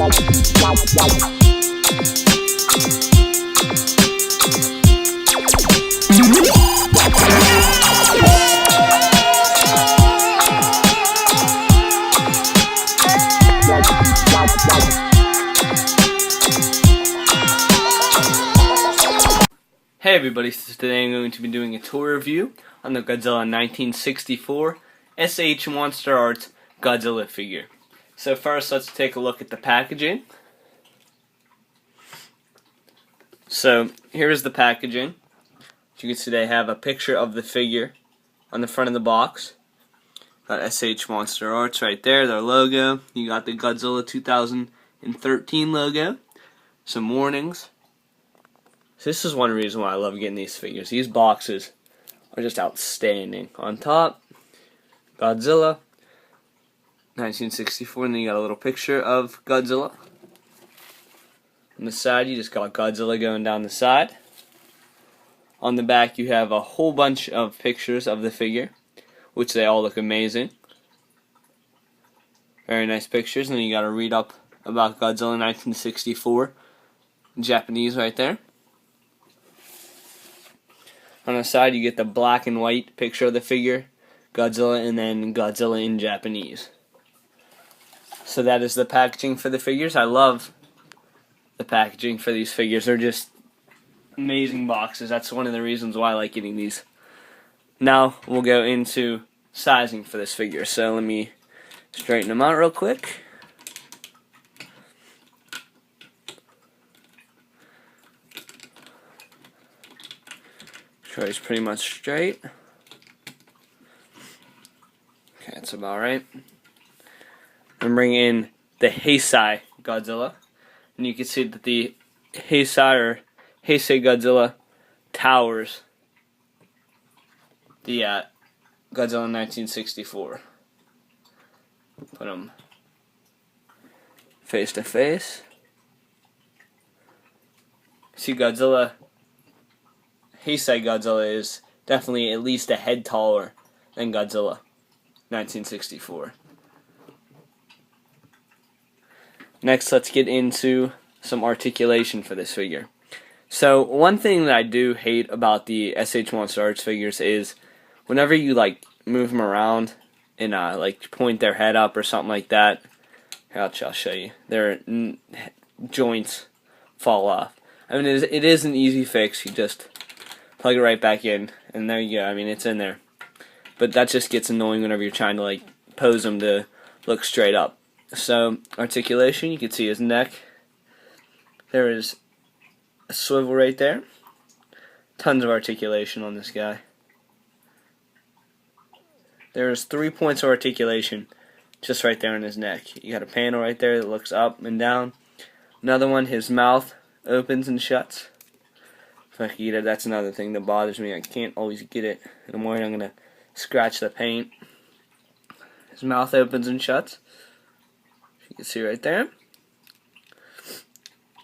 Hey everybody, so today I'm going to be doing a tour review on the Godzilla 1964 SH Monsterarts Godzilla figure. So first, let's take a look at the packaging. So here's the packaging. As you can see, they have a picture of the figure on the front of the box. Got SH Monsterarts right there, their logo. You got the Godzilla 2013 logo. Some warnings. So this is one reason why I love getting these figures. These boxes are just outstanding. On top, Godzilla 1964, and then you got a little picture of Godzilla. On the side, you just got Godzilla going down the side. On the back, you have a whole bunch of pictures of the figure, which they all look amazing. Very nice pictures, and then you got to read up about Godzilla 1964 in Japanese right there. On the side, you get the black and white picture of the figure, Godzilla, and then Godzilla in Japanese. So that is the packaging for the figures. I love the packaging for these figures. They're just amazing boxes. That's one of the reasons why I like getting these. Now, we'll go into sizing for this figure. So let me straighten them out real quick. Troy's pretty much straight. Okay, that's about right. I'm bringing in the Heisei Godzilla, and you can see that the Heisei Godzilla towers the Godzilla 1964. Put them face to face. See, Heisei Godzilla is definitely at least a head taller than Godzilla 1964. Next, let's get into some articulation for this figure. So, one thing that I do hate about the SH Monsterarts figures is whenever you move them around and point their head up or something like that, I'll show you, their joints fall off. I mean, it is an easy fix. You just plug it right back in, and there you go. I mean, it's in there. But that just gets annoying whenever you're trying to pose them to look straight up. So, articulation, you can see his neck. There is a swivel right there. Tons of articulation on this guy. There's 3 points of articulation just right there in his neck. You got a panel right there that looks up and down. Another one, his mouth opens and shuts. If I can get it, that's another thing that bothers me. I can't always get it. In the morning, I'm going to scratch the paint. His mouth opens and shuts. You can see right there.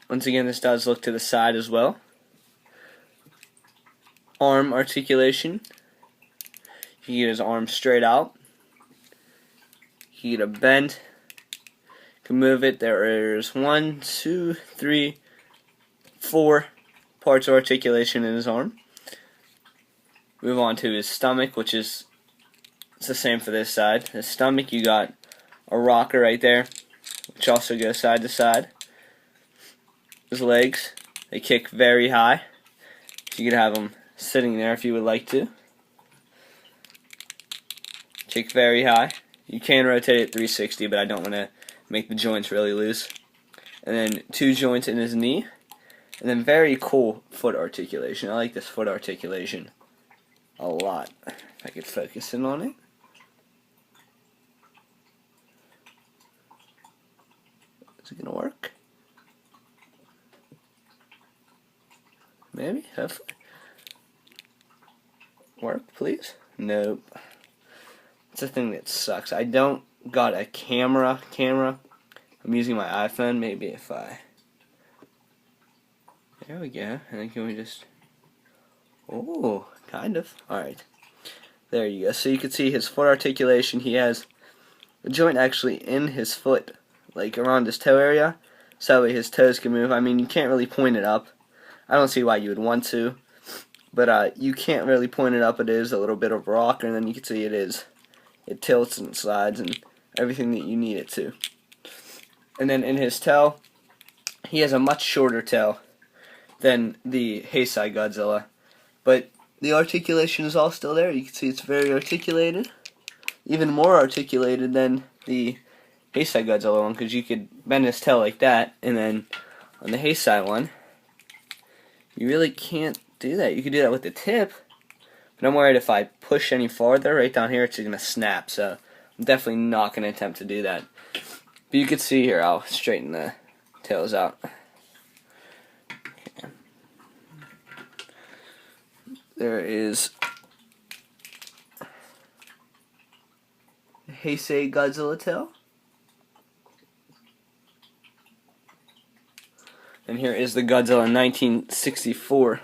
Once again, this does look to the side as well. Arm articulation. You can get his arm straight out. You can get a bend. You can move it. There's 1, 2, 3, 4 parts of articulation in his arm. Move on to his stomach, which is it's the same for this side. His stomach, you got a rocker right there, which also goes side to side. His legs, they kick very high. So you could have them sitting there if you would like to. Kick very high. You can rotate it 360, but I don't want to make the joints really loose. And then 2 joints in his knee. And then very cool foot articulation. I like this foot articulation a lot. If I could focus in on it. Is it going to work? Maybe? Hopefully. Work, please? Nope. It's a thing that sucks. I don't got a camera. I'm using my iPhone. Maybe if I... There we go. And then can we just... Oh, kind of. Alright. There you go. So you can see his foot articulation. He has a joint actually in his foot, like around his toe area. so that way his toes can move. I mean, you can't really point it up. I don't see why you would want to, but you can't really point it up. It is a little bit of rock, and then you can see it tilts and slides and everything that you need it to. And then in his tail, he has a much shorter tail than the Heisei Godzilla, but the articulation is all still there. You can see it's very articulated, even more articulated than the Heisei Godzilla one, because you could bend his tail like that, and then on the Heisei one, you really can't do that. You could do that with the tip, but I'm worried if I push any farther right down here, it's going to snap, so I'm definitely not going to attempt to do that. But you can see here, I'll straighten the tails out. Okay. There is the Heisei Godzilla tail. And here is the Godzilla 1964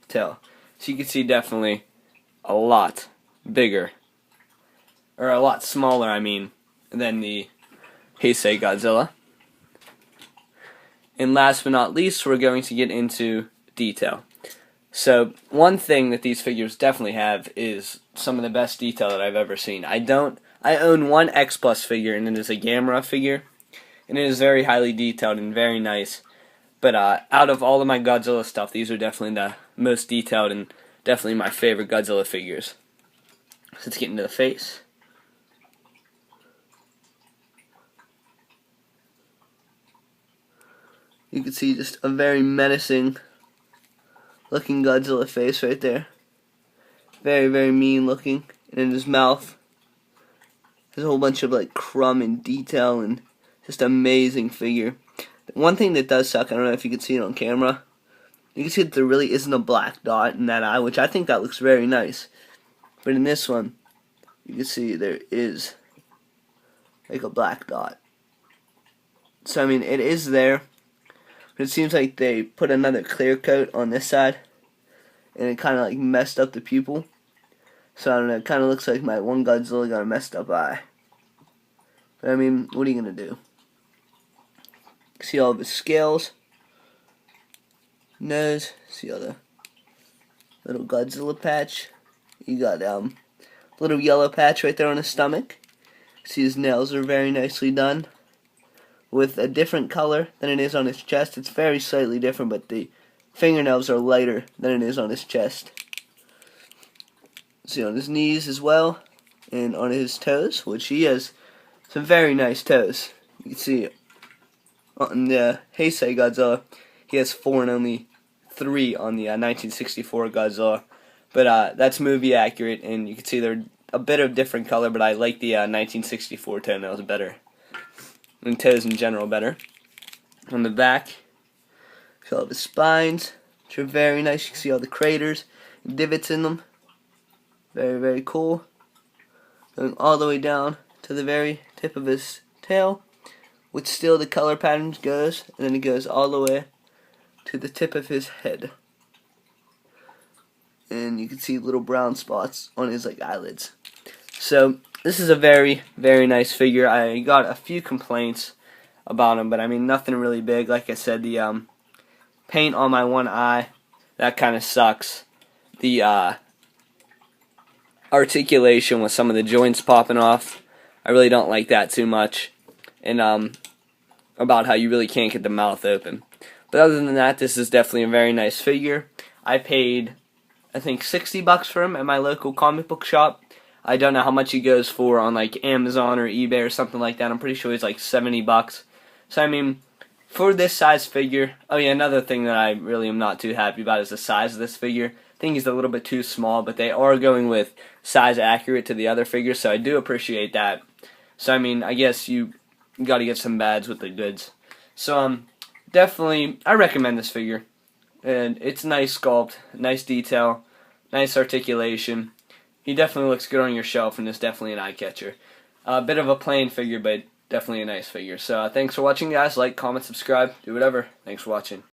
tail. So you can see definitely a lot bigger, or a lot smaller, I mean, than the Heisei Godzilla. And last but not least, we're going to get into detail. So one thing that these figures definitely have is some of the best detail that I've ever seen. I own one X Plus figure, and it is a Gamera figure, and it is very highly detailed and very nice. But out of all of my Godzilla stuff, these are definitely the most detailed and definitely my favorite Godzilla figures. So let's get into the face. You can see just a very menacing looking Godzilla face right there. Very, very mean looking. And in his mouth, there's a whole bunch of like crumb and detail, and just amazing figure. One thing that does suck, I don't know if you can see it on camera, you can see that there really isn't a black dot in that eye, which I think that looks very nice. But in this one, you can see there is like a black dot. So I mean, it is there, but it seems like they put another clear coat on this side, and it kind of like messed up the pupil. So I don't know, it kind of looks like my one Godzilla got a messed up eye. But I mean, what are you going to do? See all of his scales, nose, see all the little Godzilla patch. You got little yellow patch right there on his stomach. See his nails are very nicely done with a different color than it is on his chest. It's very slightly different, but the fingernails are lighter than it is on his chest. See on his knees as well, and on his toes, which he has some very nice toes. You can see on the Heisei Godzilla, he has 4 and only 3 on the 1964 Godzilla. But that's movie accurate, and you can see they're a bit of different color, but I like the 1964 toenails better. And toes in general better. On the back, see all of his spines, which are very nice. You can see all the craters and divots in them. Very, very cool. Going all the way down to the very tip of his tail, which still the color pattern goes, and then it goes all the way to the tip of his head. And you can see little brown spots on his like eyelids. So this is a very, very nice figure. I got a few complaints about him, but I mean nothing really big. Like I said, the paint on my one eye, that kind of sucks. The articulation with some of the joints popping off, I really don't like that too much. And about how you really can't get the mouth open. But other than that, this is definitely a very nice figure. I paid, I think, $60 for him at my local comic book shop. I don't know how much he goes for on like Amazon or eBay or something like that. I'm pretty sure he's like $70. So I mean, for this size figure, oh yeah, another thing that I really am not too happy about is the size of this figure. I think he's a little bit too small, but they are going with size accurate to the other figures, so I do appreciate that. So I mean, I guess you got to get some bads with the goods. So definitely, I recommend this figure. And it's nice sculpt, nice detail, nice articulation. He definitely looks good on your shelf, and is definitely an eye catcher. A bit of a plain figure, but definitely a nice figure. So thanks for watching, guys. Like, comment, subscribe, do whatever. Thanks for watching.